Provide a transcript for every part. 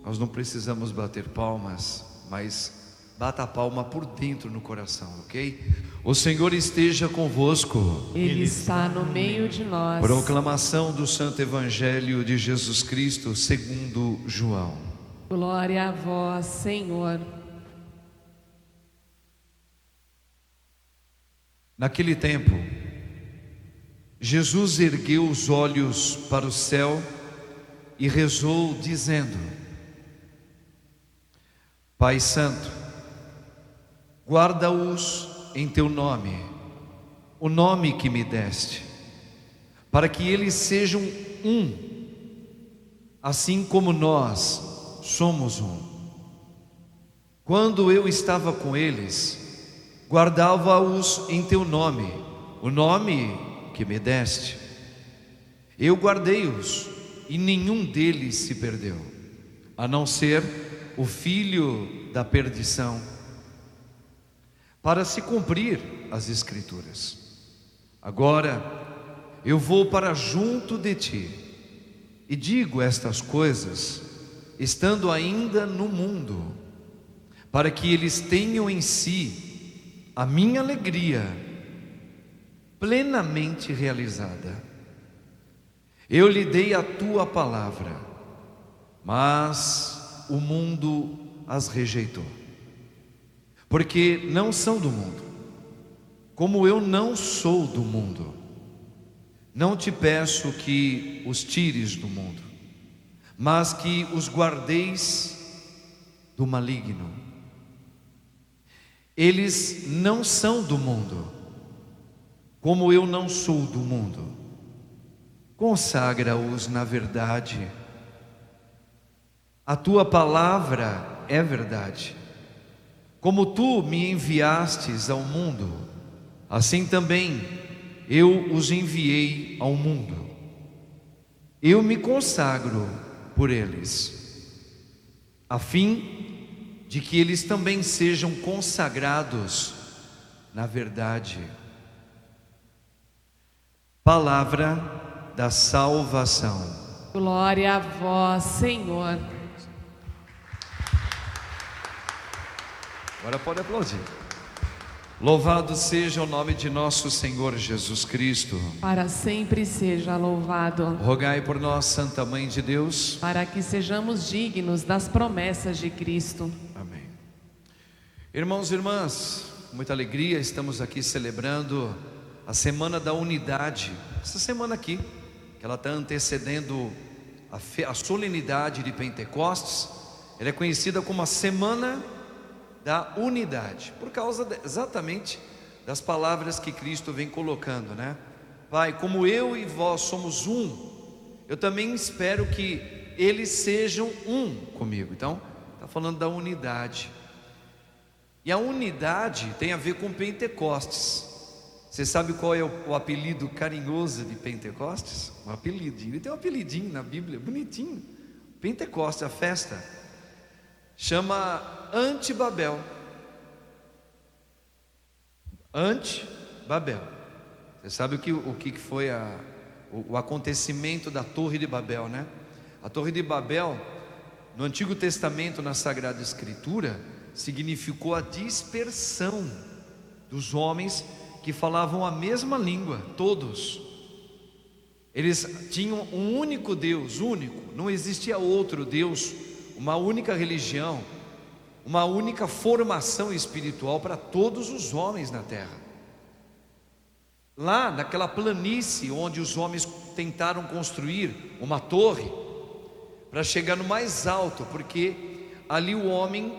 nós não precisamos bater palmas, mas bata a palma por dentro no coração, ok? O Senhor esteja convosco. Ele está no meio de nós. Proclamação do Santo Evangelho de Jesus Cristo segundo João. Glória a vós, Senhor. Naquele tempo, Jesus ergueu os olhos para o céu e rezou dizendo: Pai Santo, guarda-os em teu nome, o nome que me deste, para que eles sejam um, assim como nós somos um. Quando eu estava com eles, guardava-os em teu nome, o nome que me deste. Eu guardei-os e nenhum deles se perdeu, a não ser o filho da perdição, para se cumprir as Escrituras. Agora eu vou para junto de ti e digo estas coisas, estando ainda no mundo, para que eles tenham em si a minha alegria plenamente realizada. Eu lhe dei a tua palavra, mas o mundo as rejeitou, porque não são do mundo, como eu não sou do mundo. Não te peço que os tires do mundo, mas que os guardeis do maligno. Eles não são do mundo, como eu não sou do mundo. Consagra-os na verdade. A tua palavra é verdade. Como tu me enviastes ao mundo, assim também eu os enviei ao mundo. Eu me consagro por eles, a fim de que eles também sejam consagrados na verdade. Palavra da salvação. Glória a vós, Senhor. Agora pode aplaudir. Louvado seja o nome de nosso Senhor Jesus Cristo. Para sempre seja louvado. Rogai por nós, Santa Mãe de Deus, para que sejamos dignos das promessas de Cristo. Amém. Irmãos e irmãs, com muita alegria estamos aqui celebrando a Semana da Unidade. Essa semana aqui, que ela está antecedendo a solenidade de Pentecostes, ela é conhecida como a Semana da Unidade, por causa exatamente das palavras que Cristo vem colocando, né? Pai, como eu e vós somos um, eu também espero que eles sejam um comigo. Então, está falando da unidade. E a unidade tem a ver com Pentecostes. Você sabe qual é o apelido carinhoso de Pentecostes? Um apelidinho, ele tem um apelidinho na Bíblia, bonitinho. Pentecostes, a festa, chama Antibabel. Antibabel. Você sabe o que foi o acontecimento da Torre de Babel, né? A Torre de Babel, no Antigo Testamento, na Sagrada Escritura, significou a dispersão dos homens que falavam a mesma língua, todos. Eles tinham um único Deus, único, não existia outro Deus, uma única religião, uma única formação espiritual para todos os homens na terra. Lá naquela planície onde os homens tentaram construir uma torre para chegar no mais alto, porque ali o homem,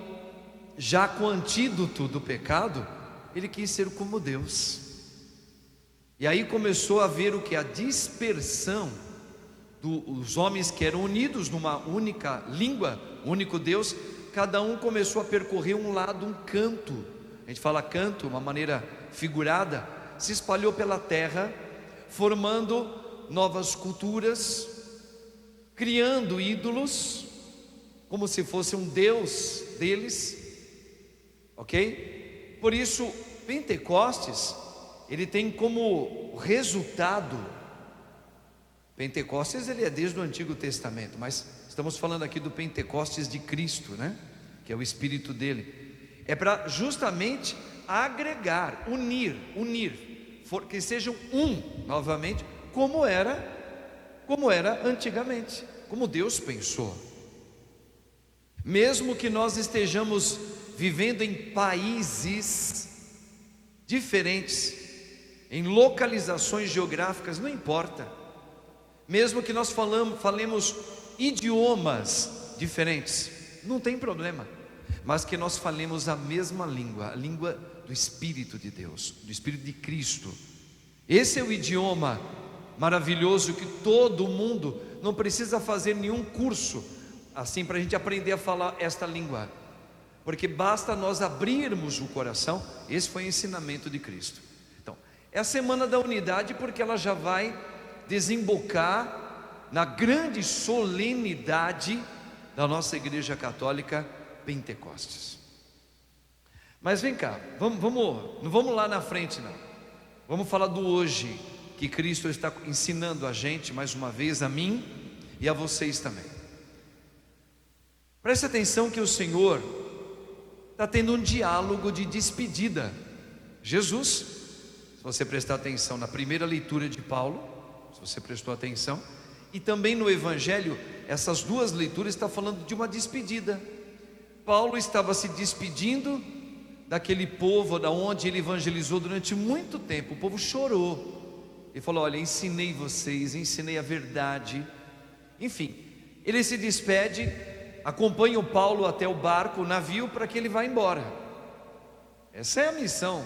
já com o antídoto do pecado, ele quis ser como Deus. E aí começou a haver o que? A dispersão dos homens que eram unidos numa única língua, único Deus. Cada um começou a percorrer um lado, um canto. A gente fala canto, uma maneira figurada. Se espalhou pela terra, formando novas culturas, criando ídolos, como se fosse um Deus deles, ok? Por isso, Pentecostes, ele tem como resultado, Pentecostes ele é desde o Antigo Testamento, mas estamos falando aqui do Pentecostes de Cristo, né? Que é o Espírito dele. É para justamente agregar, unir, que sejam um novamente, como era antigamente, como Deus pensou. Mesmo que nós estejamos vivendo em países diferentes, em localizações geográficas, não importa. Mesmo que nós falemos idiomas diferentes, não tem problema. Mas que nós falemos a mesma língua, a língua do Espírito de Deus, do Espírito de Cristo. Esse é o idioma maravilhoso que todo mundo não precisa fazer nenhum curso assim para a gente aprender a falar esta língua, porque basta nós abrirmos o coração. Esse foi o ensinamento de Cristo. Então, é a semana da unidade, porque ela já vai desembocar na grande solenidade da nossa Igreja Católica, Pentecostes. Mas vem cá, não vamos lá na frente não. Vamos falar do hoje, que Cristo está ensinando a gente mais uma vez, a mim e a vocês também. Preste atenção que o Senhor está tendo um diálogo de despedida. Jesus, se você prestar atenção na primeira leitura de Paulo, se você prestou atenção, e também no Evangelho, essas duas leituras estão falando de uma despedida. Paulo estava se despedindo daquele povo da onde ele evangelizou durante muito tempo. O povo chorou. Ele falou: olha, ensinei vocês, ensinei a verdade. Enfim, ele se despede, acompanha o Paulo até o barco, o navio, para que ele vá embora. Essa é a missão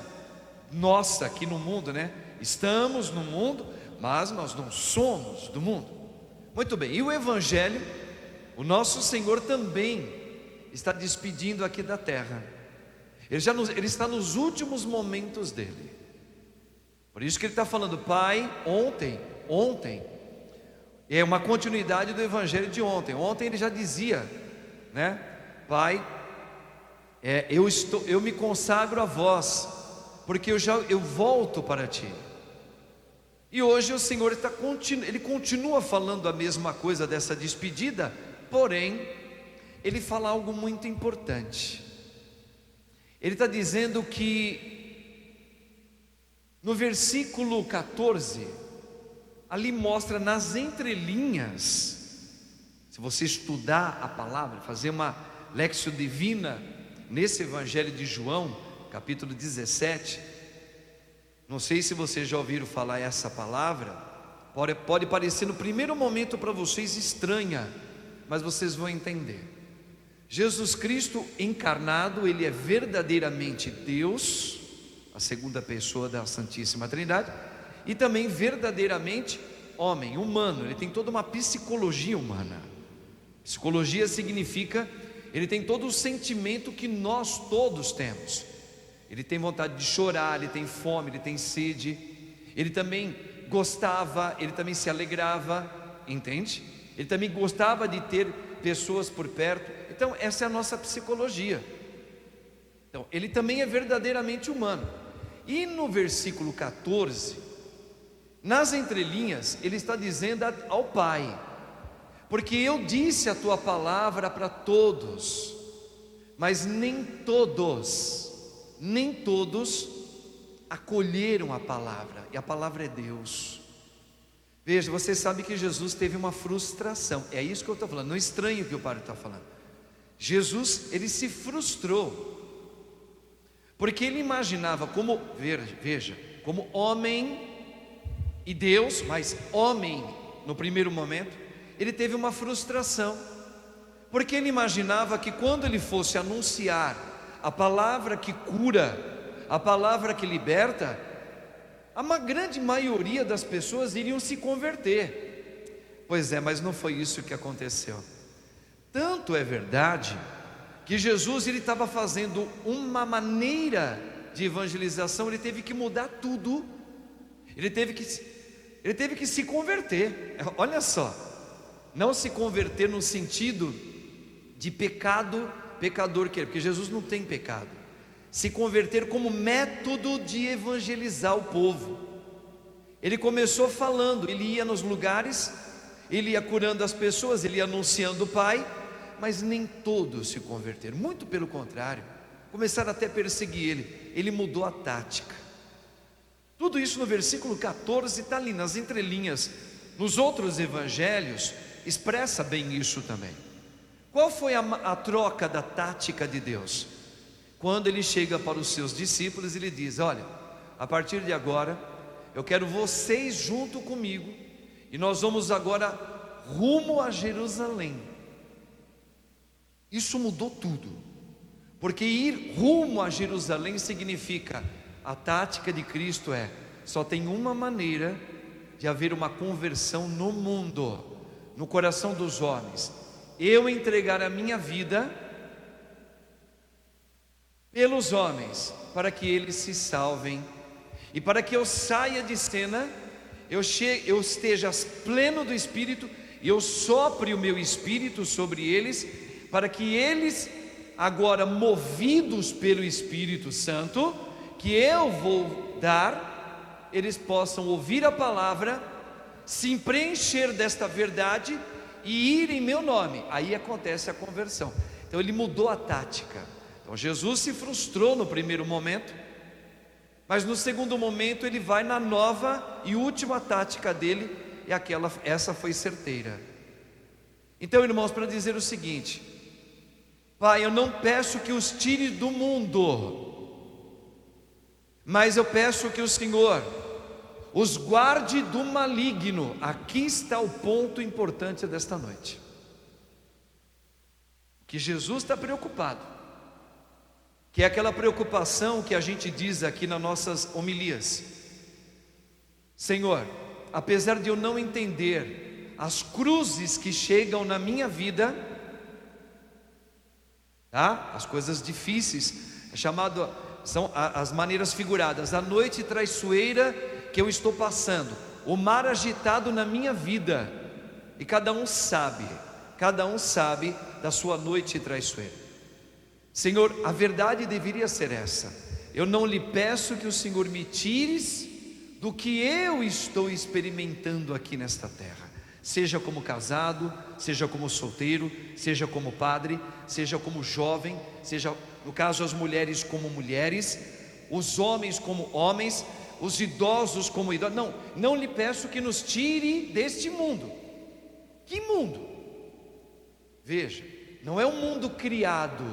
nossa aqui no mundo, né? Estamos no mundo, mas nós não somos do mundo. Muito bem, e o Evangelho, o nosso Senhor também está despedindo aqui da terra. Ele está nos últimos momentos dele. Por isso que ele está falando: Pai, ontem é uma continuidade do Evangelho de ontem. Ontem ele já dizia, né? Pai, eu me consagro a vós, porque eu volto para ti. E hoje o Senhor ele continua falando a mesma coisa dessa despedida, porém ele fala algo muito importante. Ele está dizendo que no versículo 14, ali mostra nas entrelinhas, se você estudar a palavra, fazer uma Lexio Divina nesse Evangelho de João, capítulo 17, não sei se vocês já ouviram falar essa palavra, pode parecer no primeiro momento para vocês estranha, mas vocês vão entender. Jesus Cristo encarnado, ele é verdadeiramente Deus, a segunda pessoa da Santíssima Trindade, e também verdadeiramente homem, humano. Ele tem toda uma psicologia humana. Psicologia significa, ele tem todo o sentimento que nós todos temos. Ele tem vontade de chorar, ele tem fome, ele tem sede. Ele também gostava, ele também se alegrava, entende? Ele também gostava de ter pessoas por perto. Então essa é a nossa psicologia. Então ele também é verdadeiramente humano. E no versículo 14, nas entrelinhas, ele está dizendo ao Pai: porque eu disse a tua palavra para todos, mas nem todos acolheram a palavra, e a palavra é Deus. Veja, você sabe que Jesus teve uma frustração. É isso que eu estou falando, não estranho o que o padre está falando. Jesus, ele se frustrou, porque ele imaginava como, veja, como homem e Deus, mas homem no primeiro momento, ele teve uma frustração, porque ele imaginava que quando ele fosse anunciar a palavra que cura, a palavra que liberta, a grande maioria das pessoas iriam se converter. Pois é, mas não foi isso que aconteceu. Tanto é verdade que Jesus, ele estava fazendo uma maneira de evangelização, ele teve que mudar tudo. Ele teve que se converter. Olha só, não se converter no sentido de pecador, porque Jesus não tem pecado. Se converter como método de evangelizar o povo. Ele começou falando, ele ia nos lugares ele ia curando as pessoas, ele ia anunciando o Pai, mas nem todos se converteram, muito pelo contrário, começaram até a perseguir ele. Ele mudou a tática. Tudo isso no versículo 14 está ali nas entrelinhas. Nos outros evangelhos expressa bem isso também. Qual foi a troca da tática de Deus? Quando ele chega para os seus discípulos, ele diz: olha, a partir de agora eu quero vocês junto comigo, e nós vamos agora rumo a Jerusalém. Isso mudou tudo, porque ir rumo a Jerusalém significa, a tática de Cristo só tem uma maneira de haver uma conversão no mundo, no coração dos homens: eu entregar a minha vida pelos homens, para que eles se salvem, e para que eu saia de cena, eu esteja pleno do Espírito, e eu sopre o meu Espírito sobre eles, para que eles, agora movidos pelo Espírito Santo, que eu vou dar, eles possam ouvir a palavra, se preencher desta verdade e ir em meu nome. Aí acontece a conversão. Então ele mudou a tática. Então Jesus se frustrou no primeiro momento, mas no segundo momento ele vai na nova e última tática dele, e essa foi certeira. Então, irmãos, para dizer o seguinte: Pai, eu não peço que os tire do mundo, mas eu peço que o Senhor os guarde do maligno. Aqui está o ponto importante desta noite, que Jesus está preocupado, que é aquela preocupação que a gente diz aqui nas nossas homilias: Senhor, apesar de eu não entender as cruzes que chegam na minha vida, tá? As coisas difíceis, são as maneiras figuradas, a noite traiçoeira que eu estou passando, o mar agitado na minha vida, e cada um sabe da sua noite traiçoeira. Senhor, a verdade deveria ser essa: eu não lhe peço que o Senhor me tires do que eu estou experimentando aqui nesta terra, seja como casado, seja como solteiro, seja como padre, seja como jovem, seja, no caso, as mulheres como mulheres, os homens como homens, os idosos como idosos. Não lhe peço que nos tire deste mundo. Que mundo? Veja, não é um mundo criado.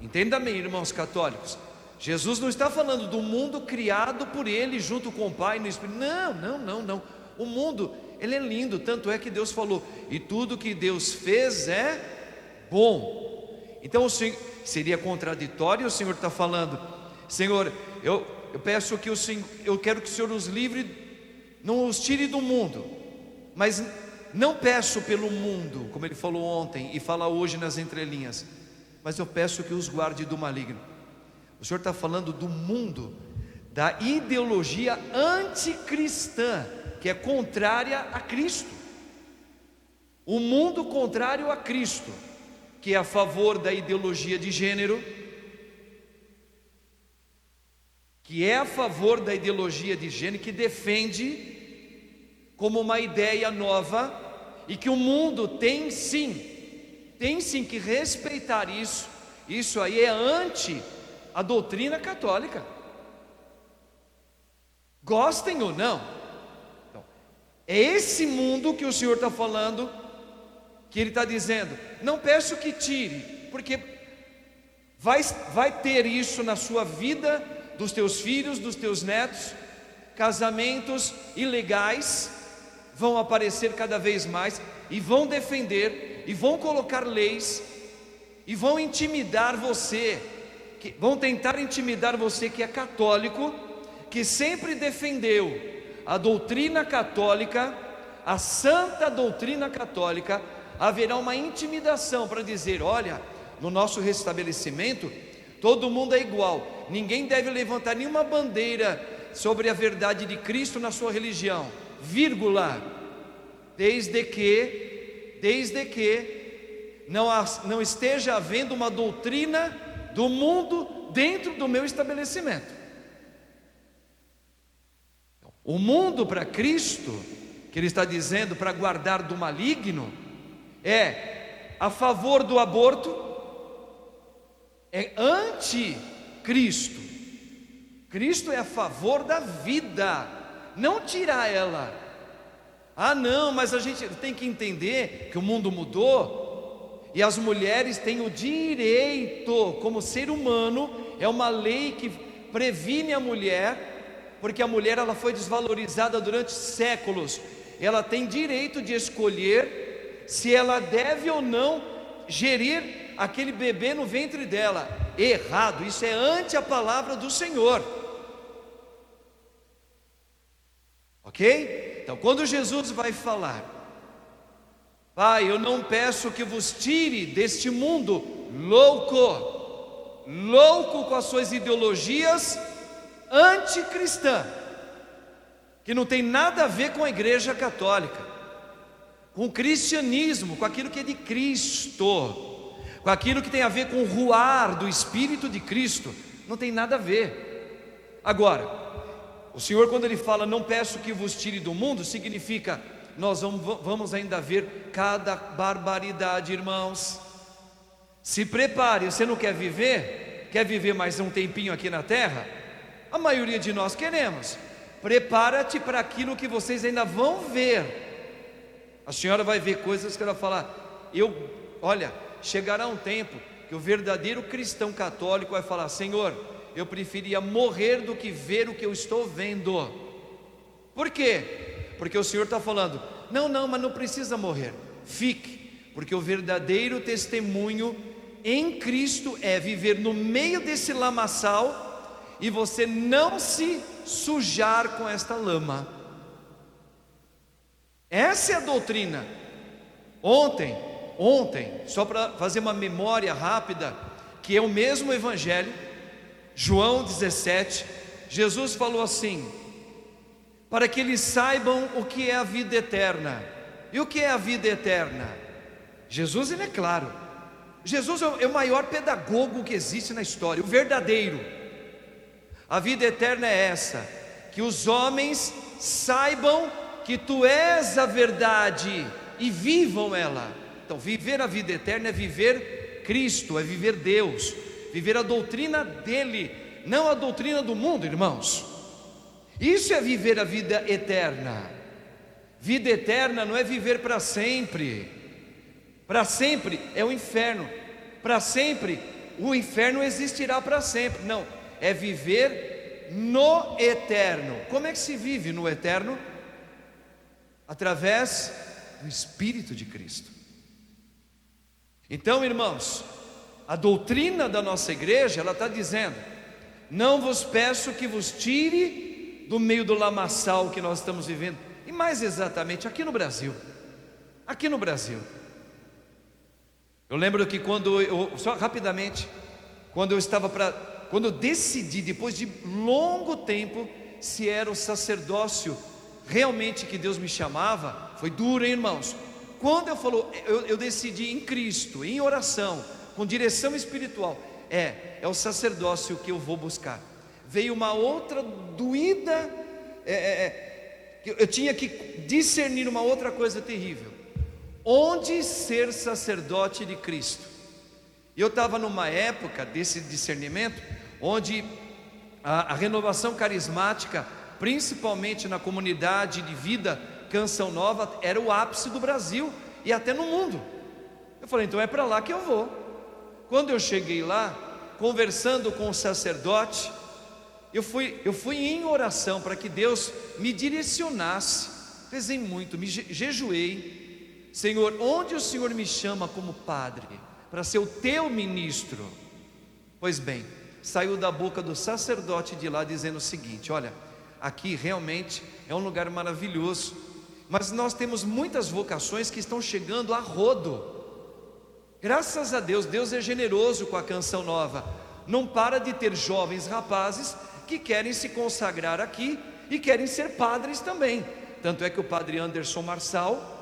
Entenda bem, irmãos católicos, Jesus não está falando do mundo criado por Ele junto com o Pai no Espírito. Não. O mundo, ele é lindo, tanto é que Deus falou: e tudo que Deus fez é bom. Então seria contraditório o Senhor está falando: Senhor, eu peço que o Senhor, eu quero que o Senhor os livre, não os tire do mundo, mas não peço pelo mundo, como Ele falou ontem e fala hoje nas entrelinhas, mas eu peço que os guarde do maligno. O Senhor está falando do mundo, da ideologia anticristã, que é contrária a Cristo. O mundo contrário a Cristo, que é a favor da ideologia de gênero, que defende como uma ideia nova, e que o mundo tem sim que respeitar isso. Isso aí é anti a doutrina católica, gostem ou não. Então, é esse mundo que o Senhor está falando, que Ele está dizendo: não peço que tire, porque vai ter isso na sua vida, dos teus filhos, dos teus netos. Casamentos ilegais vão aparecer cada vez mais, e vão defender, e vão colocar leis, e vão intimidar você, vão tentar intimidar você que é católico, que sempre defendeu a doutrina católica, a santa doutrina católica. Haverá uma intimidação para dizer: olha, no nosso restabelecimento todo mundo é igual, ninguém deve levantar nenhuma bandeira sobre a verdade de Cristo na sua religião, vírgula, desde que não esteja havendo uma doutrina do mundo dentro do meu estabelecimento. O mundo para Cristo, que ele está dizendo para guardar do maligno, é a favor do aborto, é anti-Cristo. Cristo é a favor da vida, não tirar ela. Ah não, mas a gente tem que entender que o mundo mudou, e as mulheres têm o direito, como ser humano, é uma lei que previne a mulher, porque a mulher ela foi desvalorizada durante séculos. Ela tem direito de escolher se ela deve ou não gerir aquele bebê no ventre dela. Errado, isso é ante a palavra do Senhor. Ok? Então quando Jesus vai falar: Pai, eu não peço que vos tire deste mundo, louco com as suas ideologias anticristãs, que não tem nada a ver com a igreja católica, com o cristianismo, com aquilo que é de Cristo, com aquilo que tem a ver com o ruar do Espírito de Cristo, não tem nada a ver. Agora, o Senhor, quando Ele fala, não peço que vos tire do mundo, significa, nós vamos ainda ver cada barbaridade, irmãos. Se prepare, você não quer viver mais um tempinho aqui na terra? A maioria de nós queremos. Prepara-te para aquilo que vocês ainda vão ver. A senhora vai ver coisas que ela vai falar, olha, chegará um tempo que o verdadeiro cristão católico vai falar: Senhor, eu preferia morrer do que ver o que eu estou vendo. Por quê? Porque o Senhor está falando, não, mas não precisa morrer, fique, porque o verdadeiro testemunho em Cristo é viver no meio desse lamaçal e você não se sujar com esta lama. Essa é a doutrina. Ontem, só para fazer uma memória rápida, que é o mesmo evangelho, João 17, Jesus falou assim: para que eles saibam o que é a vida eterna. E o que é a vida eterna? Jesus, ele é claro. Jesus é o maior pedagogo que existe na história, o verdadeiro. A vida eterna é essa: que os homens saibam que tu és a verdade e vivam ela. Então viver a vida eterna é viver Cristo, é viver Deus, viver a doutrina dele, não a doutrina do mundo, irmãos. Isso é viver a vida eterna. Vida eterna não é viver para sempre. Para sempre é o inferno. Para sempre o inferno existirá para sempre. Não, é viver no eterno. Como é que se vive no eterno? Através do Espírito de Cristo. Então, irmãos, a doutrina da nossa igreja, ela está dizendo: não vos peço que vos tire do meio do lamaçal que nós estamos vivendo. E mais exatamente aqui no Brasil. Aqui no Brasil. Eu lembro que só rapidamente, quando eu decidi, depois de longo tempo, se era o sacerdócio realmente que Deus me chamava, foi duro, hein, irmãos? Quando eu decidi em Cristo, em oração, com direção espiritual, é o sacerdócio que eu vou buscar. Veio uma outra doída, eu tinha que discernir uma outra coisa terrível: onde ser sacerdote de Cristo. E eu estava numa época desse discernimento, onde a renovação carismática, principalmente na comunidade de vida Canção Nova, era o ápice do Brasil e até no mundo. Eu falei, então é para lá que eu vou. Quando eu cheguei lá, conversando com o sacerdote, eu fui em oração para que Deus me direcionasse. Rezei muito, me jejuei. Senhor, onde o Senhor me chama como padre para ser o teu ministro? Pois bem, saiu da boca do sacerdote de lá dizendo o seguinte: olha, aqui realmente é um lugar maravilhoso, mas nós temos muitas vocações que estão chegando a rodo. Graças a Deus, Deus é generoso com a Canção Nova. Não para de ter jovens rapazes que querem se consagrar aqui e querem ser padres também. Tanto é que o padre Anderson Marçal,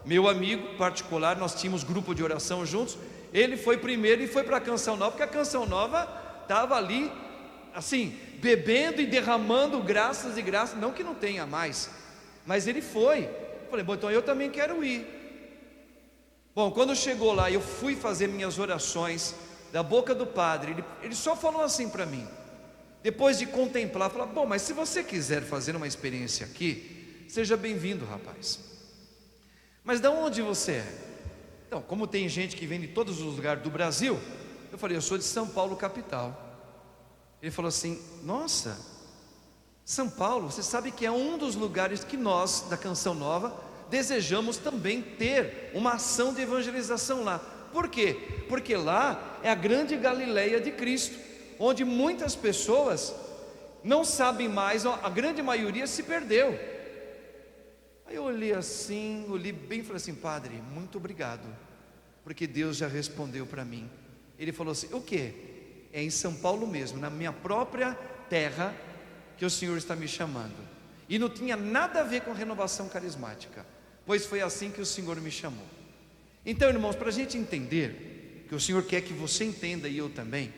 meu amigo particular, nós tínhamos grupo de oração juntos, ele foi primeiro e foi para a Canção Nova, porque a Canção Nova estava ali, assim, bebendo e derramando graças e graças, não que não tenha mais, mas ele foi falei, bom, então eu também quero ir. Bom, quando chegou lá, eu fui fazer minhas orações da boca do padre. Ele só falou assim para mim, depois de contemplar, falou, bom, mas se você quiser fazer uma experiência aqui, seja bem-vindo, rapaz. Mas de onde você é? Então, como tem gente que vem de todos os lugares do Brasil, eu falei, eu sou de São Paulo, capital. Ele falou assim, nossa, São Paulo, você sabe que é um dos lugares que nós, da Canção Nova, desejamos também ter uma ação de evangelização lá. Por quê? Porque lá é a grande Galileia de Cristo, onde muitas pessoas não sabem mais, a grande maioria se perdeu. Aí eu olhei assim, olhei bem e falei assim, padre, muito obrigado, porque Deus já respondeu para mim. Ele falou assim, o quê? É em São Paulo mesmo, na minha própria terra, que o Senhor está me chamando. E não tinha nada a ver com renovação carismática, pois foi assim que o Senhor me chamou. Então, irmãos, para a gente entender, que o Senhor quer que você entenda e eu também,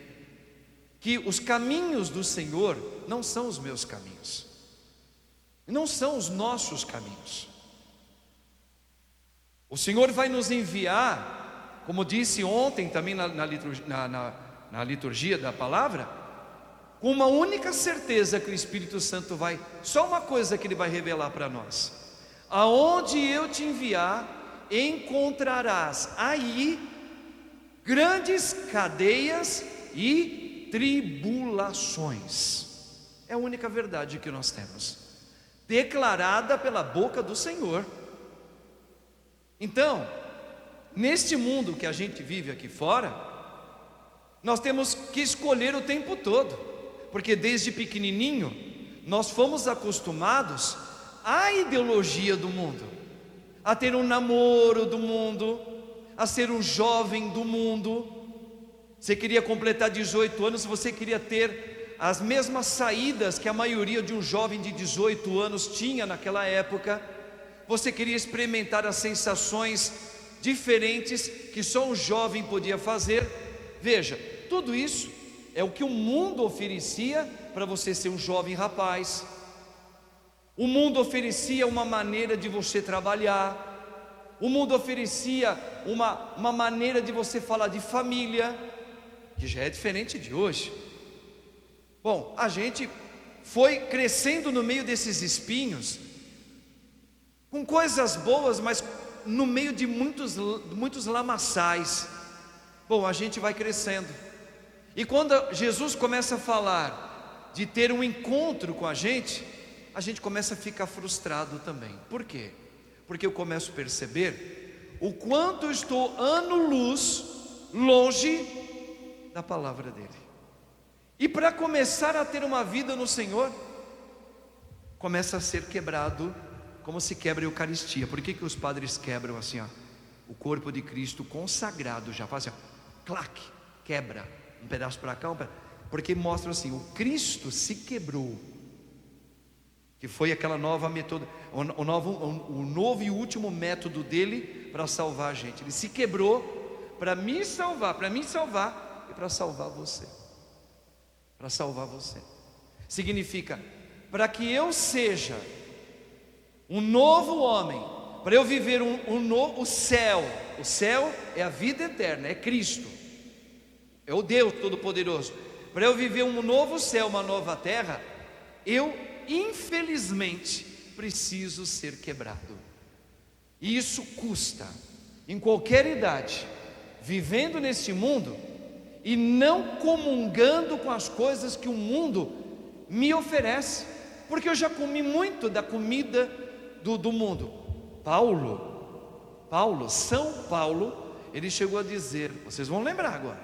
que os caminhos do Senhor não são os meus caminhos, não são os nossos caminhos. O Senhor vai nos enviar, como disse ontem também na liturgia da palavra, com uma única certeza que o Espírito Santo vai, só uma coisa que Ele vai revelar para nós: aonde eu te enviar, encontrarás aí grandes cadeias e tribulações. É a única verdade que nós temos, declarada pela boca do Senhor. Então, neste mundo que a gente vive aqui fora, nós temos que escolher o tempo todo, porque desde pequenininho nós fomos acostumados à ideologia do mundo, a ter um namoro do mundo, a ser um jovem do mundo. Você queria completar 18 anos, você queria ter as mesmas saídas que a maioria de um jovem de 18 anos tinha naquela época. Você queria experimentar as sensações diferentes que só um jovem podia fazer. Veja, tudo isso é o que o mundo oferecia para você ser um jovem rapaz. O mundo oferecia uma maneira de você trabalhar. O mundo oferecia uma maneira de você falar de família, que já é diferente de hoje. Bom, a gente foi crescendo no meio desses espinhos, com coisas boas, mas no meio de muitos lamaçais. Bom, a gente vai crescendo, e quando Jesus começa a falar de ter um encontro com a gente começa a ficar frustrado também. Por quê? Porque eu começo a perceber o quanto eu estou ano-luz longe da palavra dele. E para começar a ter uma vida no Senhor, começa a ser quebrado, como se quebra a Eucaristia. Por que os padres quebram assim, ó? O corpo de Cristo consagrado, já faz assim, ó, clac, quebra, um pedaço para cá, porque mostra assim, o Cristo se quebrou, que foi aquela nova método, o novo e último método dele para salvar a gente. Ele se quebrou para me salvar e para salvar você. Para salvar você significa para que eu seja um novo homem, para eu viver o céu. O céu é a vida eterna, é Cristo, é o Deus Todo-Poderoso. Para eu viver um novo céu, uma nova terra, eu infelizmente preciso ser quebrado. E isso custa, em qualquer idade, vivendo nesse mundo e não comungando com as coisas que o mundo me oferece, porque eu já comi muito da comida do mundo. São Paulo, ele chegou a dizer, vocês vão lembrar agora,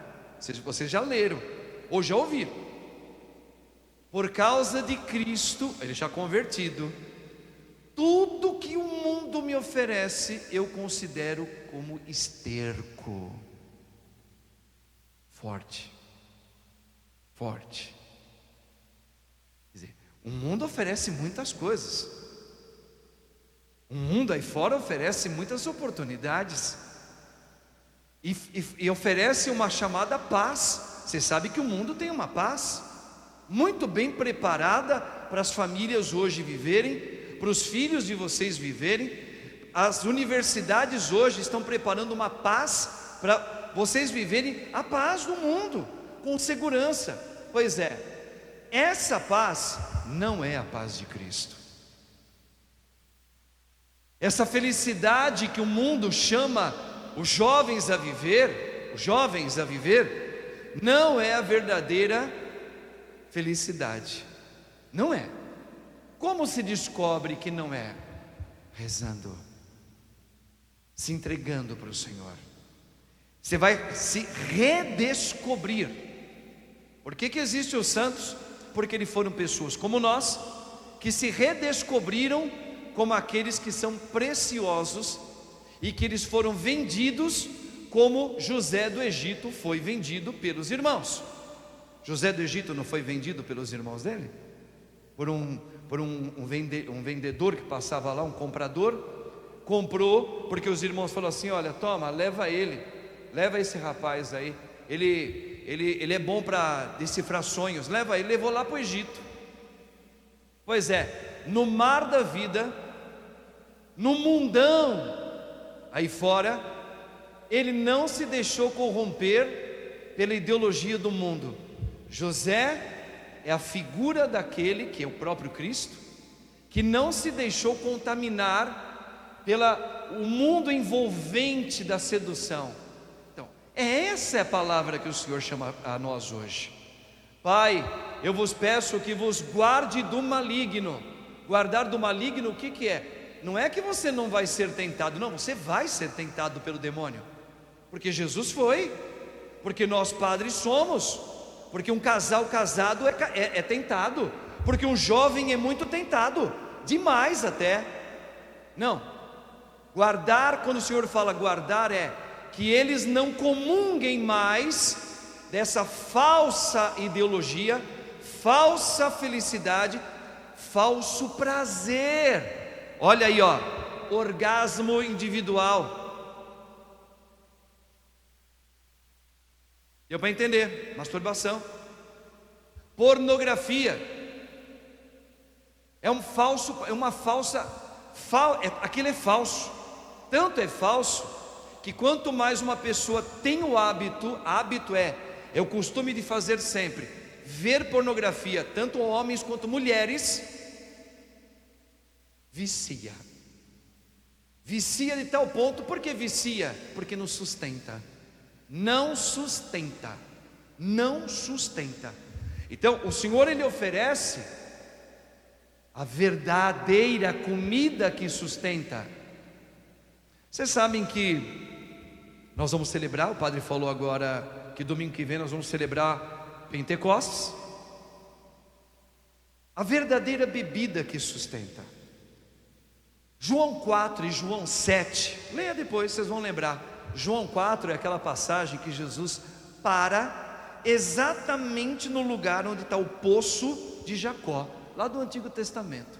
vocês já leram ou já ouviram: por causa de Cristo, ele já convertido, tudo que o mundo me oferece eu considero como esterco. Forte. Quer dizer, o mundo oferece muitas coisas, o mundo aí fora oferece muitas oportunidades, e oferece uma chamada paz. Você sabe que o mundo tem uma paz muito bem preparada para as famílias hoje viverem, para os filhos de vocês viverem. as universidades hoje estão preparando uma paz para vocês viverem a paz do mundo, com segurança. Pois é, essa paz não é a paz de Cristo. Essa felicidade que o mundo chama os jovens a viver, não é a verdadeira felicidade. Não é. Como se descobre que não é? Rezando, se entregando para o Senhor. Você vai se redescobrir. Por que existem os santos? Porque eles foram pessoas como nós, que se redescobriram como aqueles que são preciosos, e que eles foram vendidos como José do Egito foi vendido pelos irmãos. José do Egito não foi vendido pelos irmãos dele? Por um vendedor que passava lá, um comprador, comprou, porque os irmãos falaram assim: olha, toma, leva esse rapaz aí, ele é bom para decifrar sonhos, leva ele. Levou lá para o Egito. Pois é, no mar da vida, no mundão aí fora, ele não se deixou corromper pela ideologia do mundo. José é a figura daquele que é o próprio Cristo, que não se deixou contaminar pelo mundo envolvente da sedução. Então, essa é a palavra que o Senhor chama a nós hoje. Pai, eu vos peço que vos guarde do maligno. Guardar do maligno, o que é? Não é que você não vai ser tentado, não, você vai ser tentado pelo demônio, porque Jesus foi, porque nós padres somos, porque um casal casado é tentado, porque um jovem é muito tentado, demais até. Não, guardar, quando o Senhor fala guardar, é que eles não comunguem mais dessa falsa ideologia, falsa felicidade, falso prazer. Olha aí, ó, orgasmo individual. Deu para entender? Masturbação. Pornografia. Aquilo é falso. Tanto é falso que quanto mais uma pessoa tem o hábito é o costume de fazer sempre, ver pornografia, tanto homens quanto mulheres, vicia de tal ponto. Por que vicia? Porque não sustenta. Então o Senhor, Ele oferece a verdadeira comida que sustenta. Vocês sabem que nós vamos celebrar, o padre falou agora que domingo que vem nós vamos celebrar Pentecostes. A verdadeira bebida que sustenta. João 4 e João 7, leia depois, vocês vão lembrar. João 4 é aquela passagem que Jesus para exatamente no lugar onde está o poço de Jacó, lá do Antigo Testamento,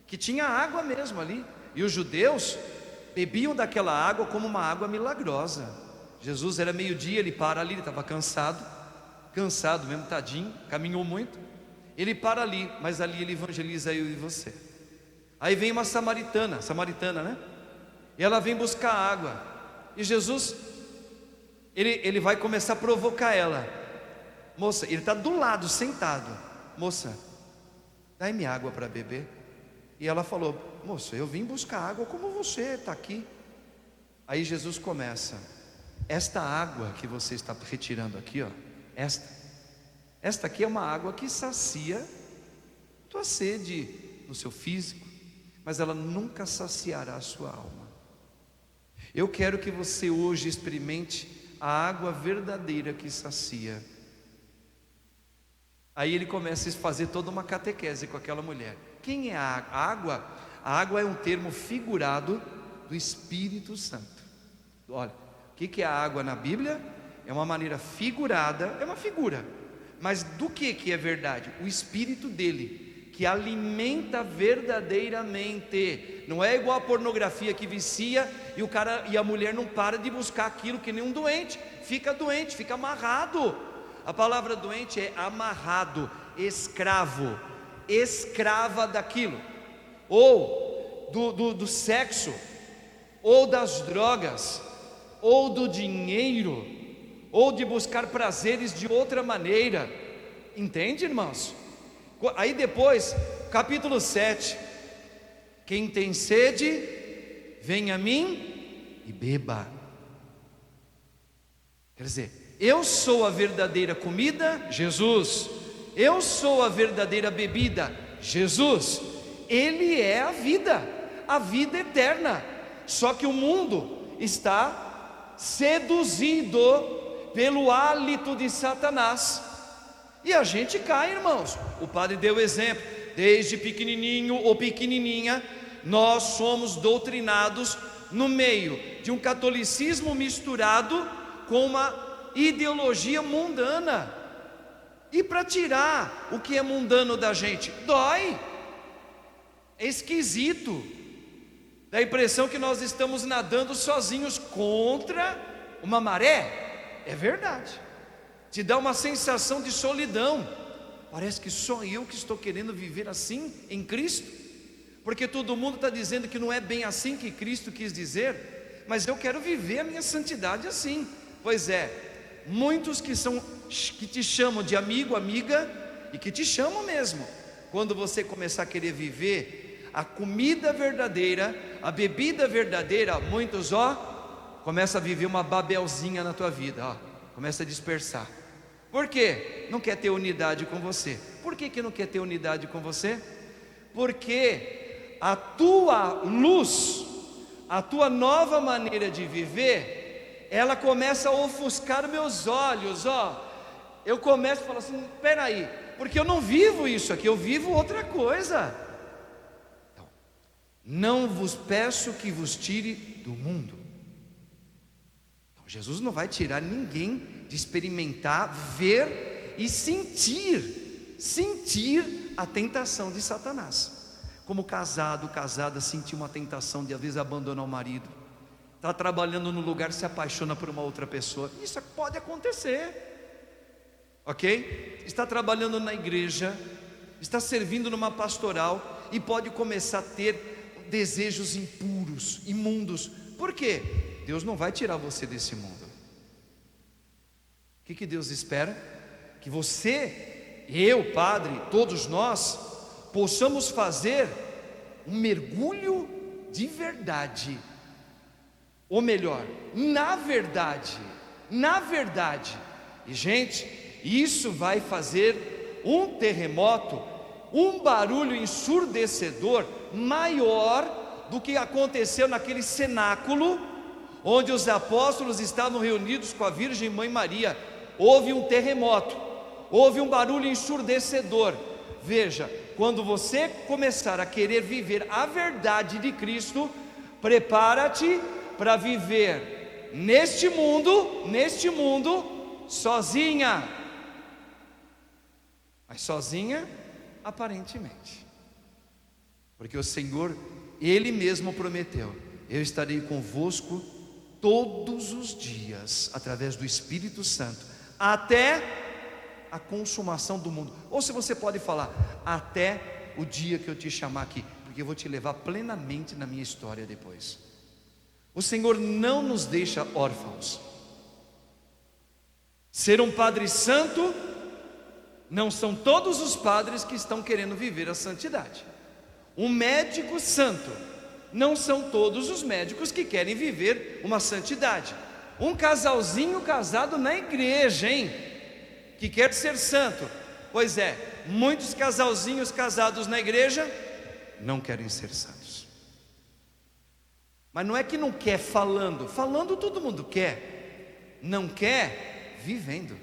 que tinha água mesmo ali, e os judeus bebiam daquela água como uma água milagrosa. Jesus era meio-dia, ele para ali, ele estava cansado mesmo, tadinho, caminhou muito. Ele para ali, mas ali ele evangeliza eu e você. Aí vem uma samaritana, né? E ela vem buscar água. E Jesus, ele vai começar a provocar ela. Moça, ele está do lado, sentado. Moça, dai-me água para beber. E ela falou: moça, eu vim buscar água como você está aqui. Aí Jesus começa: esta água que você está retirando aqui, ó, esta aqui é uma água que sacia tua sede no seu físico, mas ela nunca saciará a sua alma. Eu quero que você hoje experimente a água verdadeira que sacia. Aí ele começa a fazer toda uma catequese com aquela mulher. Quem é a água? A água é um termo figurado do Espírito Santo. Olha, o que é a água na Bíblia? É uma maneira figurada, é uma figura. Mas do que é verdade? O Espírito dele, que alimenta verdadeiramente. Não é igual a pornografia que vicia e o cara e a mulher não para de buscar aquilo, que nem um doente, fica amarrado. A palavra doente é amarrado, escravo, escrava daquilo. Ou do sexo, ou das drogas, ou do dinheiro, ou de buscar prazeres de outra maneira. Entende, irmãos? Aí depois, capítulo 7: quem tem sede, vem a mim e beba. Quer dizer, eu sou a verdadeira comida, Jesus. Eu sou a verdadeira bebida, Jesus. Ele é a vida eterna. Só que o mundo está seduzido pelo hálito de Satanás, e a gente cai, irmãos. O padre deu exemplo: desde pequenininho ou pequenininha, nós somos doutrinados no meio de um catolicismo misturado com uma ideologia mundana. E para tirar o que é mundano da gente, dói, é esquisito, dá a impressão que nós estamos nadando sozinhos contra uma maré. É verdade, te dá uma sensação de solidão. Parece que só eu que estou querendo viver assim em Cristo, porque todo mundo está dizendo que não é bem assim que Cristo quis dizer, mas eu quero viver a minha santidade assim. Pois é, muitos que te chamam de amigo, amiga, e que te chamam mesmo, quando você começar a querer viver a comida verdadeira, a bebida verdadeira, muitos começa a viver uma Babelzinha na tua vida, começa a dispersar. Por quê? Não quer ter unidade com você. Por que não quer ter unidade com você? Porque a tua luz, a tua nova maneira de viver, ela começa a ofuscar meus olhos. Eu começo a falar assim: peraí, porque eu não vivo isso aqui, eu vivo outra coisa. Então, não vos peço que vos tire do mundo. Então, Jesus não vai tirar ninguém de experimentar, ver e sentir a tentação de Satanás. Como casada sentir uma tentação de às vezes abandonar o marido, está trabalhando no lugar, se apaixona por uma outra pessoa. Isso pode acontecer, ok? Está trabalhando na igreja, está servindo numa pastoral e pode começar a ter desejos impuros, imundos. Por quê? Deus não vai tirar você desse mundo. O que Deus espera? Que você, eu, padre, todos nós, possamos fazer um mergulho de verdade, ou melhor, na verdade. E gente, isso vai fazer um terremoto, um barulho ensurdecedor maior do que aconteceu naquele cenáculo onde os apóstolos estavam reunidos com a Virgem Mãe Maria. Houve um terremoto, houve um barulho ensurdecedor. Veja, quando você começar a querer viver a verdade de Cristo, prepara-te para viver neste mundo sozinha, mas sozinha aparentemente, porque o Senhor, Ele mesmo prometeu: eu estarei convosco todos os dias, através do Espírito Santo, até a consumação do mundo. Ou se você pode falar, até o dia que eu te chamar aqui, porque eu vou te levar plenamente na minha história depois. O Senhor não nos deixa órfãos. Ser um padre santo, não são todos os padres que estão querendo viver a santidade. Um médico santo, não são todos os médicos que querem viver uma santidade. Um casalzinho casado na igreja, que quer ser santo. Pois é, muitos casalzinhos casados na igreja não querem ser santos. Mas não é que não quer falando todo mundo quer. Não quer vivendo.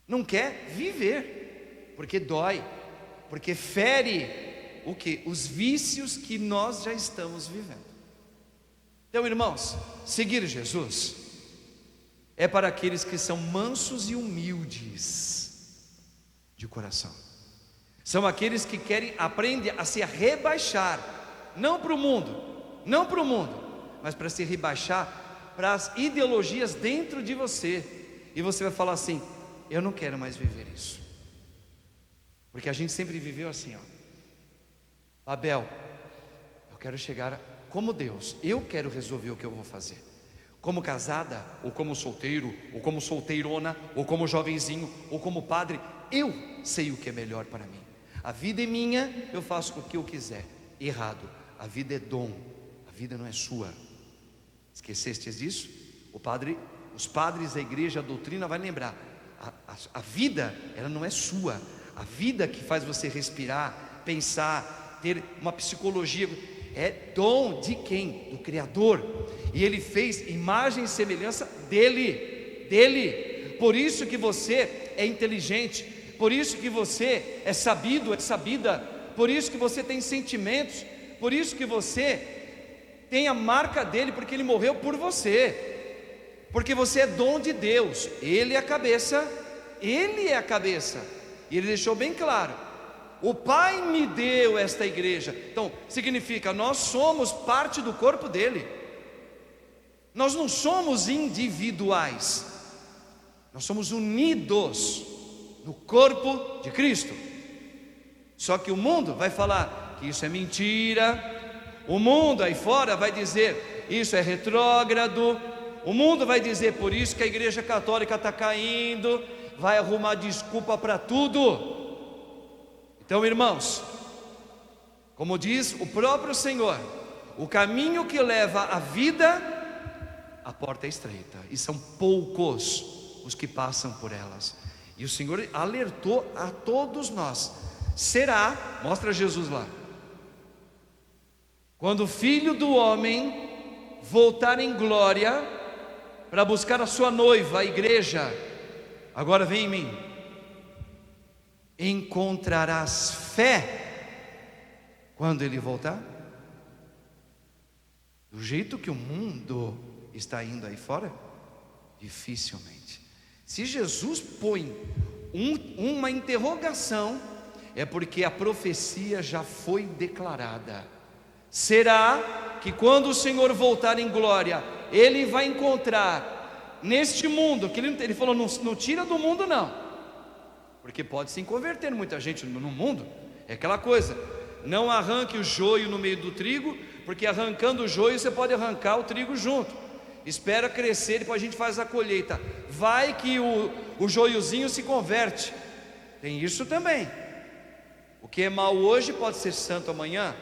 Não quer viver, porque dói, porque fere o que? Os vícios que nós já estamos vivendo. Então, irmãos, seguir Jesus é para aqueles que são mansos e humildes de coração. São aqueles que querem aprender a se rebaixar, não para o mundo, mas para se rebaixar para as ideologias dentro de você. E você vai falar assim: eu não quero mais viver isso, porque a gente sempre viveu assim, Abel, eu quero chegar como Deus, eu quero resolver o que eu vou fazer. Como casada, ou como solteiro, ou como solteirona, ou como jovenzinho, ou como padre, eu sei o que é melhor para mim. A vida é minha, eu faço o que eu quiser. Errado, a vida é dom, a vida não é sua. Esqueceste disso? Os padres da igreja, a doutrina vai lembrar. A vida, ela não é sua. A vida que faz você respirar, pensar, ter uma psicologia, é dom de quem? Do Criador. E Ele fez imagem e semelhança dele. Por isso que você é inteligente, por isso que você é sabido, é sabida, por isso que você tem sentimentos, por isso que você tem a marca dele, porque Ele morreu por você, porque você é dom de Deus. Ele é a cabeça, Ele é a cabeça. E Ele deixou bem claro: o Pai me deu esta igreja. Então significa, nós somos parte do corpo dele. Nós não somos individuais, nós somos unidos no corpo de Cristo. Só que o mundo vai falar que isso é mentira. O mundo aí fora vai dizer isso é retrógrado. O mundo vai dizer por isso que a igreja católica está caindo, vai arrumar desculpa para tudo. Então, irmãos, como diz o próprio Senhor, o caminho que leva à vida, a porta é estreita, e são poucos os que passam por elas. E o Senhor alertou a todos nós: será, mostra Jesus lá, quando o Filho do Homem voltar em glória para buscar a sua noiva, a igreja, agora vem em mim, encontrarás fé quando Ele voltar? Do jeito que o mundo está indo aí fora, dificilmente. Se Jesus põe uma interrogação, é porque a profecia já foi declarada. Será que quando o Senhor voltar em glória, Ele vai encontrar neste mundo, que Ele falou, não tira do mundo não, porque pode se converter muita gente no mundo. É aquela coisa, não arranque o joio no meio do trigo, porque arrancando o joio você pode arrancar o trigo junto. Espera crescer e depois a gente faz a colheita. Vai que o joiozinho se converte. Tem isso também. O que é mal hoje pode ser santo amanhã.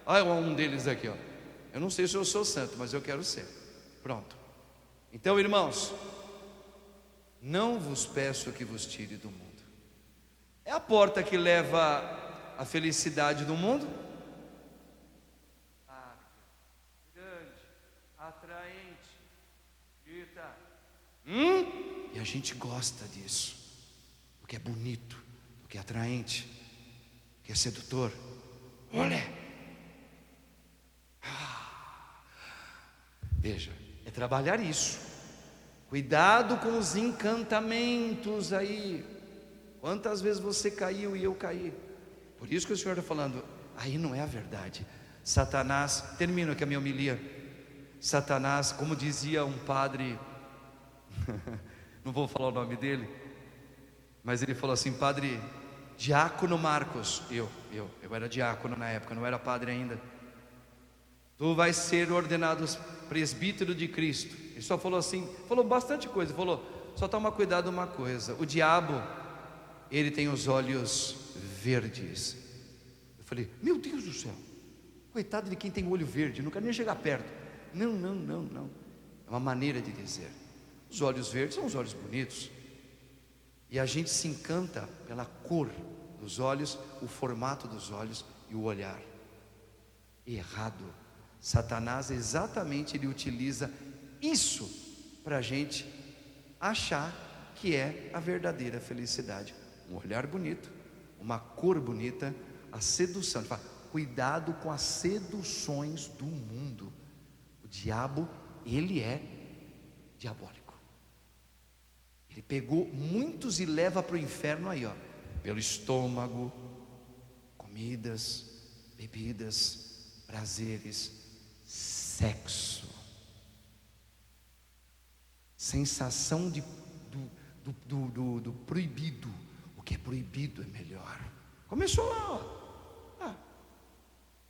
Olha um deles aqui, ó. Eu não sei se eu sou santo, mas eu quero ser. Pronto. Então, irmãos, não vos peço que vos tire do mundo. É a porta que leva à felicidade do mundo? Grande, atraente, grita. E a gente gosta disso, porque é bonito, porque é atraente, porque é sedutor. Olha. Veja, é trabalhar isso. Cuidado com os encantamentos aí. Quantas vezes você caiu e eu caí? Por isso que o Senhor está falando, aí não é a verdade. Satanás, termino aqui a minha homilia. Satanás, como dizia um padre, não vou falar o nome dele, mas ele falou assim: padre Diácono Marcos, eu era diácono na época, não era padre ainda. Tu vais ser ordenado presbítero de Cristo. Ele só falou assim, falou bastante coisa, falou, só toma cuidado uma coisa: o diabo, ele tem os olhos verdes. Eu falei, meu Deus do céu, coitado de quem tem olho verde, não quero nem chegar perto. Não, é uma maneira de dizer. Os olhos verdes são os olhos bonitos, e a gente se encanta pela cor dos olhos, o formato dos olhos e o olhar. Errado. Satanás, exatamente, ele utiliza isso para a gente achar que é a verdadeira felicidade. Um olhar bonito, uma cor bonita, a sedução. Ele fala, cuidado com as seduções do mundo. O diabo, ele é diabólico. Ele pegou muitos e leva para o inferno aí, ó, pelo estômago, comidas, bebidas, prazeres, sexo, sensação do proibido. O que é proibido é melhor. Começou lá, ó.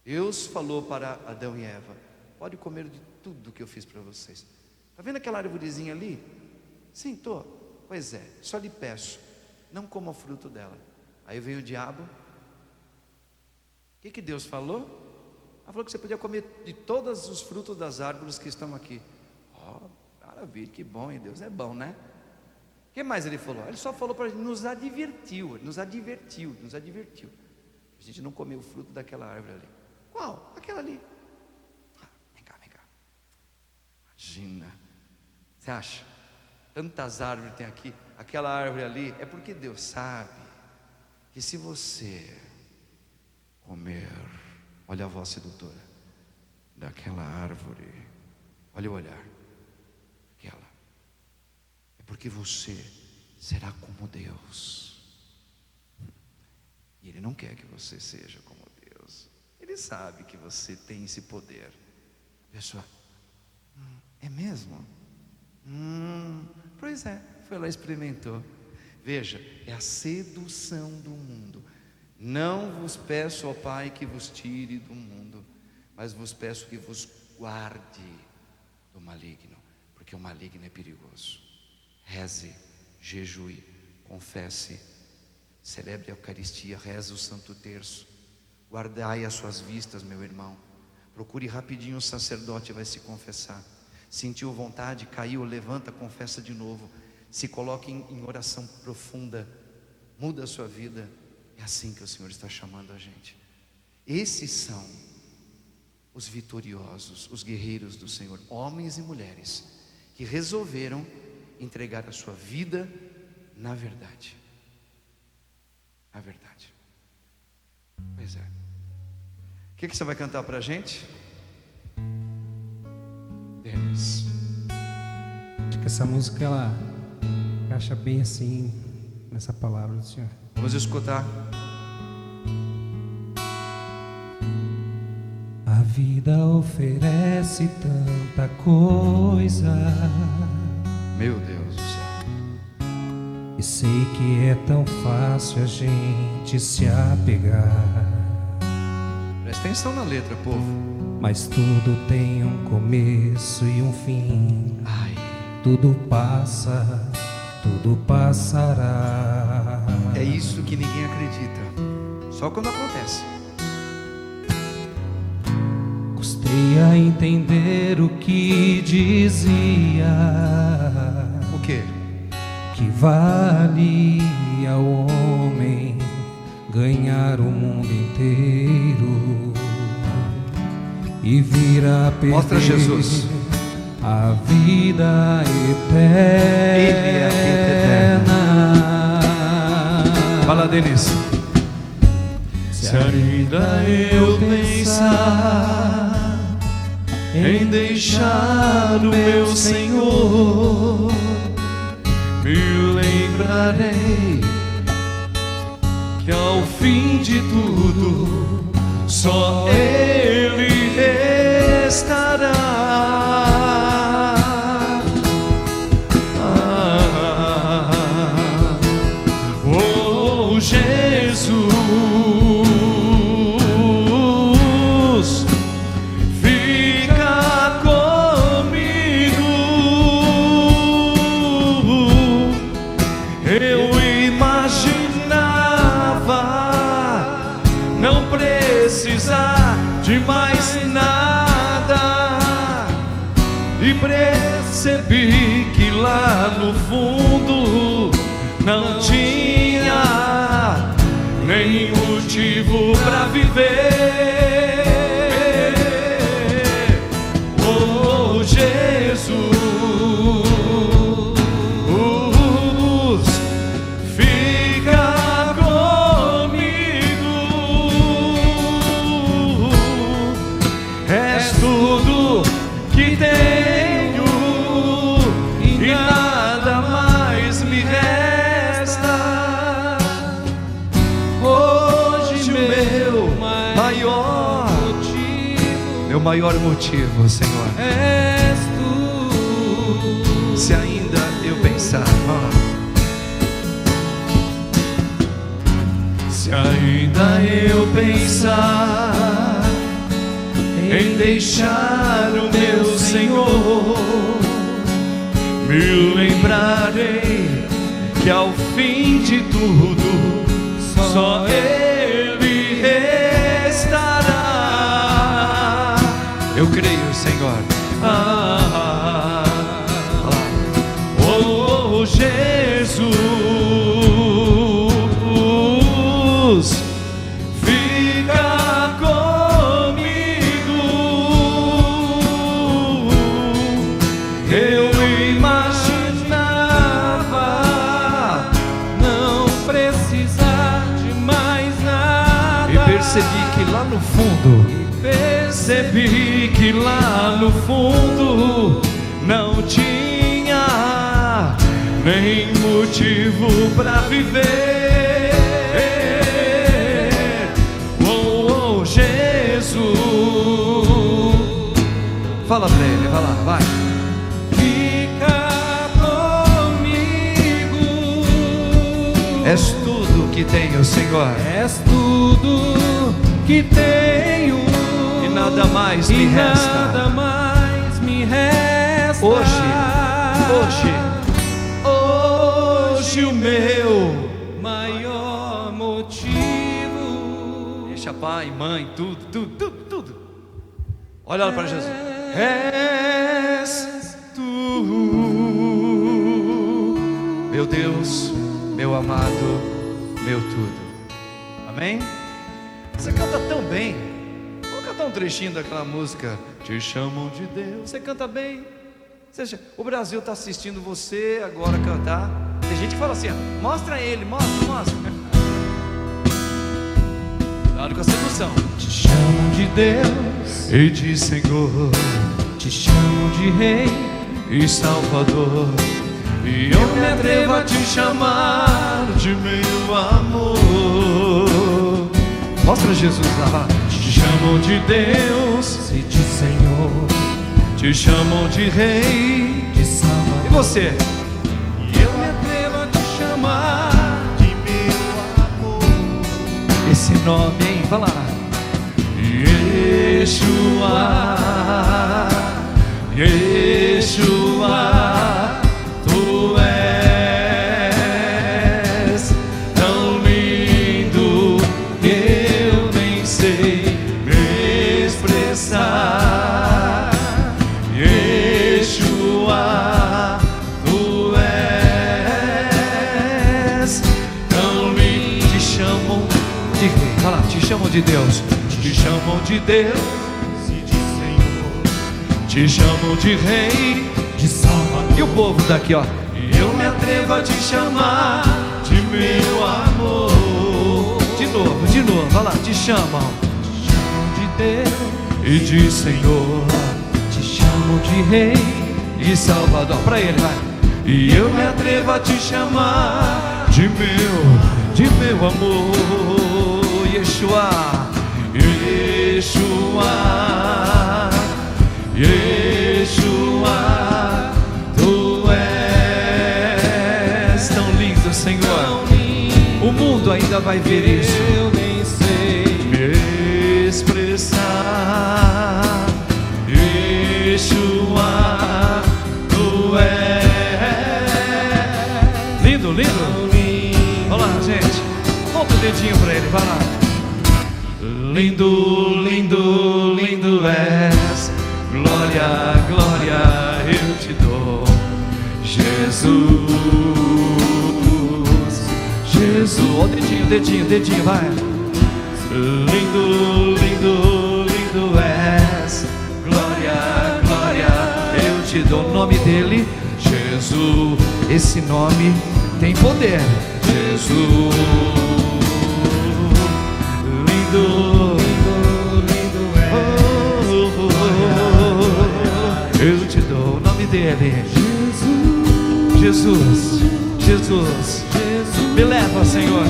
Deus falou para Adão e Eva: pode comer de tudo que eu fiz para vocês. Está vendo aquela árvorezinha ali? Sim, estou. Pois é, só lhe peço, não coma o fruto dela. Aí veio o diabo. O que Deus falou? Ele falou que você podia comer de todos os frutos das árvores que estão aqui. Maravilha, que bom, hein? Deus é bom, né? O que mais ele falou? Ele só falou para a gente, nos advertiu. A gente não comeu o fruto daquela árvore ali. Qual? Aquela ali. Vem cá. Imagina. Você acha? Tantas árvores tem aqui. Aquela árvore ali. É porque Deus sabe que se você comer, olha a voz sedutora daquela árvore, olha o olhar, aquela, é porque você será como Deus. E Ele não quer que você seja como Deus. Ele sabe que você tem esse poder. A pessoa, é mesmo? Pois é, foi lá e experimentou. Veja, é a sedução do mundo. Não vos peço, ó Pai, que vos tire do mundo, mas vos peço que vos guarde do maligno, porque o maligno é perigoso. Reze, jejue, confesse, celebre a Eucaristia, reze o Santo Terço, guardai as suas vistas, meu irmão. Procure rapidinho o sacerdote, vai se confessar. Sentiu vontade, caiu, levanta, confessa de novo. Se coloque em oração profunda, muda a sua vida. É assim que o Senhor está chamando a gente. Esses são os vitoriosos, os guerreiros do Senhor, homens e mulheres que resolveram entregar a sua vida na verdade. A verdade. Pois é. O que você vai cantar para a gente? Denis. Acho que essa música ela encaixa bem assim nessa palavra do Senhor. Vamos escutar. A vida oferece tanta coisa, Meu Deus do céu. e sei que é tão fácil a gente se apegar. Presta atenção na letra, povo. Mas tudo tem um começo e um fim. Ai, Tudo passa, tudo passará. é isso que ninguém acredita. Só quando acontece. Custei a entender o que dizia, O quê? que vale ao homem ganhar o mundo inteiro e vir a perder Mostra Jesus. a vida eterna. Ele é a vida eterna. Fala, Denis. Se ainda eu pensar em deixar o meu Senhor, me lembrarei que ao fim de tudo só Ele restará. Oh Jesus, fica comigo. Eu imaginava não precisar de mais nada, e percebi que lá no fundo não tinha nem motivo pra viver. Oh Jesus, fica comigo. És tudo que tenho e nada mais me resta. Hoje meu maior motivo, Senhor, és tu. se ainda eu pensar, Se ainda eu pensar deixar o meu Senhor, me lembrarei que ao fim de tudo só Ele restará. Eu creio, Senhor. Oh Jesus, fica comigo. Eu imaginava não precisar de mais nada, e percebi que lá no fundo não tinha nem motivo para viver. Oh, oh Jesus, fala pra ele, vai lá, vai. Fica comigo. És tudo que tenho, Senhor. És tudo que tenho, e nada mais me resta. Nada mais me resta. Hoje o meu maior motivo. Deixa pai, mãe, tudo. Olha lá para Jesus. És tu, meu Deus, meu amado, meu tudo. Amém? Você canta tão bem. Vamos cantar um trechinho daquela música. Te chamam de Deus. Você canta bem. O Brasil está assistindo você agora cantar. Tem gente que fala assim: mostra ele, mostra. Cuidado com a sedução. Te chamam de Deus e de Senhor, te chamam de Rei e Salvador, e eu me atrevo a te chamar de meu amor. Mostra Jesus lá. Te chamam de Deus e de Senhor, te chamam de Rei, de Salvador. E você? E eu me atrevo a te chamar de meu amor. Esse nome, hein? Fala. Yeshua, Tu és tão lindo que eu nem sei me expressar. Yeshua, Tu és tão lindo. Te chamam de Rei, fala, te chamam de Deus, te chamam de Deus e de Senhor, te chamam de Rei, de Salvador. E o povo daqui, ó. E eu me atrevo a te chamar de meu amor. De novo, vai lá, te chamam de Deus e de Senhor, te chamam de Rei e Salvador. Pra ele, vai. E eu me atrevo a te chamar de meu amor. Yeshua, Tu és tão lindo, Senhor. O mundo ainda vai ver isso. Eu nem sei me expressar. Yeshua, Tu és lindo. Olha lá, gente. Volta o dedinho pra ele, vai lá. Lindo és, glória eu te dou, Jesus. Ó, dedinho, vai. Lindo és, glória eu te dou. O nome dele, Jesus. Esse nome tem poder. Jesus. Eu te dou o nome dele. Jesus. Me leva, Senhor.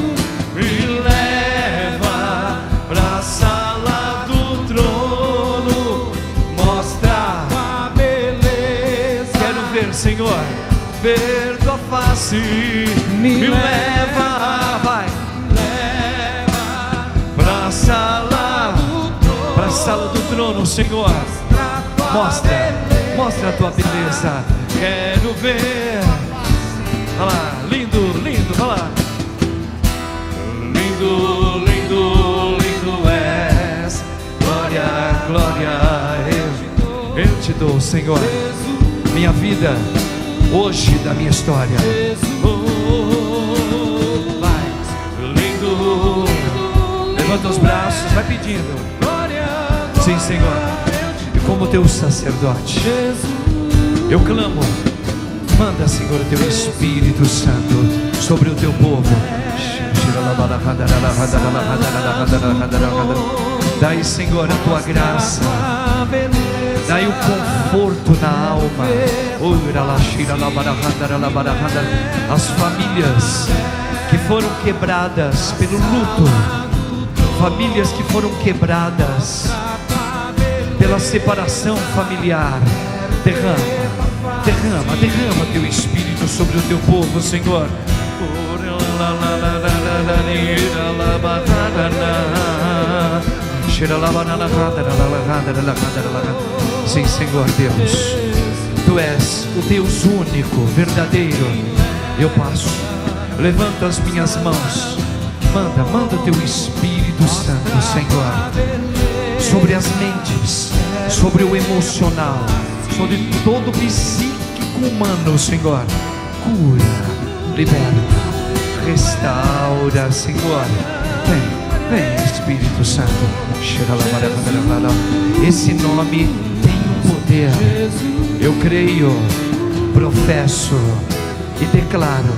Me leva pra sala do trono. Mostra a beleza. Quero ver, Senhor, ver tua face. Me leva, vai. Pra sala do trono, Senhor. Mostra a tua beleza. Quero ver. Olha lá, lindo, lindo, olha lá. Lindo, lindo, lindo és. Glória, glória, eu te dou, Senhor. Minha vida, hoje da minha história. Vai, lindo. Levanta os braços, vai pedindo. Sim, Senhor. E como teu sacerdote, eu clamo. Manda, Senhor, o teu Espírito Santo sobre o teu povo. Dai, Senhor, a tua graça. Dai o conforto na alma. As famílias que foram quebradas pelo luto, famílias que foram quebradas pela separação familiar, derrama teu Espírito sobre o teu povo, Senhor. Sim, Senhor Deus, Tu és o Deus único, verdadeiro. Eu passo, levanta as minhas mãos. Manda o teu Espírito Santo, Senhor, sobre as mentes, sobre o emocional, sobre todo o psíquico humano, Senhor. Cura, liberta, restaura, Senhor. Vem, Espírito Santo. Esse nome tem um poder. Eu creio, professo e declaro: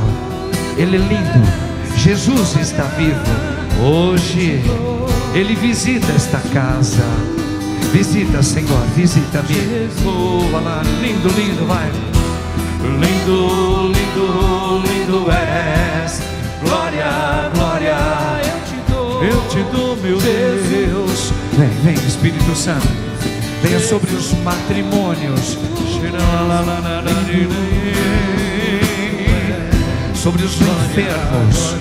Ele é lindo. Jesus está vivo. Hoje Ele visita esta casa. Visita, Senhor, visita-me. Vai lá, lindo, lindo, vai. Lindo, lindo, lindo és. Glória, glória, eu te dou, meu Deus. Vem, Espírito Santo. Venha sobre os matrimônios, sobre os enfermos,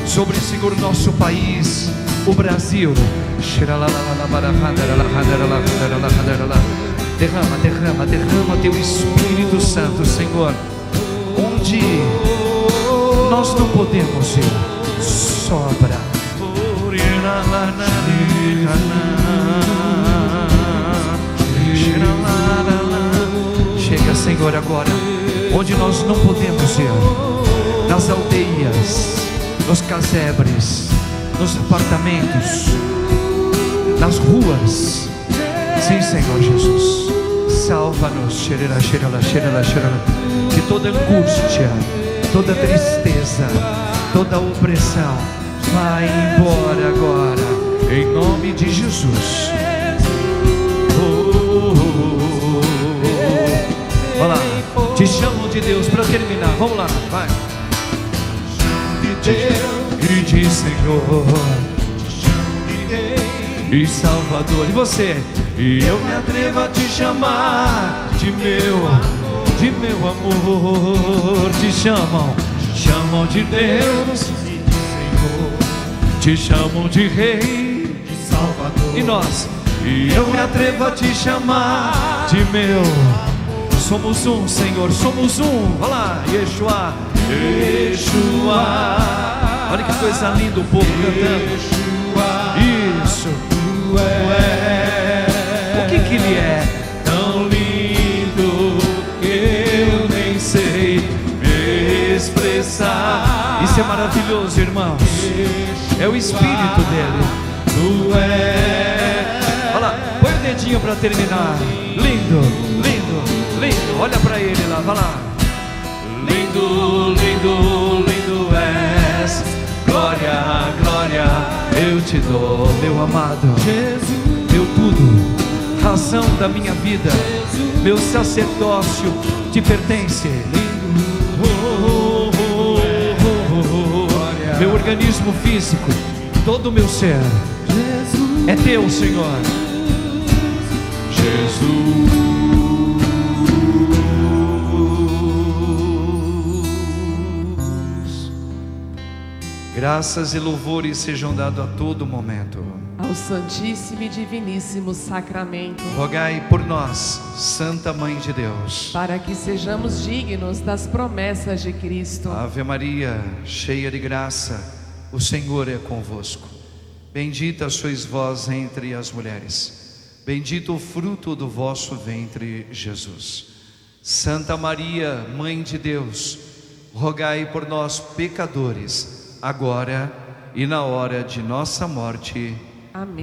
sobre, Senhor, nosso país, o Brasil. Derrama teu Espírito Santo, Senhor. Onde nós não podemos ir, sobra. Chega, Senhor, agora. Onde nós não podemos ir, nas aldeias, nos casebres, nos apartamentos, nas ruas. Sim, Senhor Jesus, salva-nos de toda angústia, toda tristeza, toda opressão. Vai embora agora, em nome de Jesus. Olha lá, te chamam de Deus para terminar. Vamos lá, vai. E de Senhor e Salvador. E você? E eu me atrevo a te chamar de meu amor. Te chamam de Deus, Senhor. Te chamam de Rei, de Salvador. E nós? E eu me atrevo a te chamar de meu. Somos um, Senhor, somos um. Olha lá, Yeshua, Yeshua. Olha que coisa linda o povo cantando. Isso. O que Ele é? Tão lindo que eu nem sei me expressar. Isso é maravilhoso, irmãos. É o Espírito dele. Tu és. Olha lá, põe o dedinho para terminar. Lindo, lindo, lindo. Olha para ele lá, vai lá. Lindo, lindo, lindo és. Glória, glória, eu te dou, meu amado. Meu tudo, razão da minha vida, meu sacerdócio te pertence. Meu organismo físico, todo o meu ser é teu, Senhor. Jesus. Graças e louvores sejam dados a todo momento. Ao Santíssimo e Diviníssimo Sacramento, Rogai por nós, Santa Mãe de Deus. para que sejamos dignos das promessas de Cristo. Ave Maria, cheia de graça, o Senhor é convosco. Bendita sois vós entre as mulheres. Bendito o fruto do vosso ventre, Jesus. Santa Maria, Mãe de Deus, rogai por nós, pecadores, agora e na hora de nossa morte. Amém.